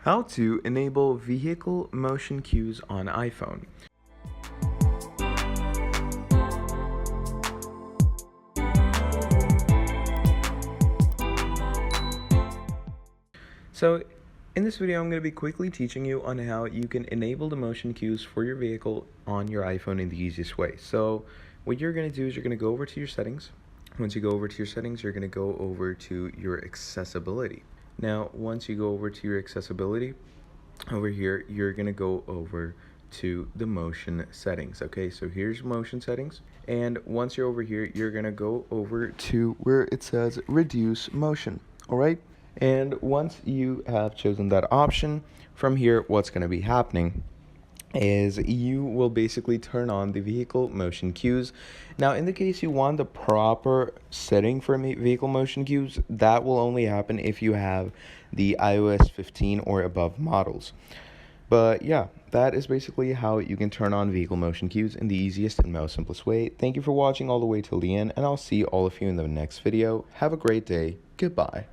How to enable vehicle motion cues on iPhone. So in this video, I'm going to be quickly teaching you on how you can enable the motion cues for your vehicle on your iPhone in the easiest way. So what you're going to do is you're going to go over to your settings. Once you go over to your settings, you're going to go over to your accessibility. Now, once you go over to your accessibility, over here, you're going to go over to the motion settings. Okay, so here's motion settings. And once you're over here, you're going to go over to where it says reduce motion. All right. And once you have chosen that option, from here, what's going to be happening is you will basically turn on the vehicle motion cues. Now, in the case you want the proper setting for vehicle motion cues, that will only happen if you have the iOS 15 or above models. But yeah, that is basically how you can turn on vehicle motion cues in the easiest and most simplest way. Thank you for watching all the way till the end, and I'll see all of you in the next video. Have a great day. Goodbye.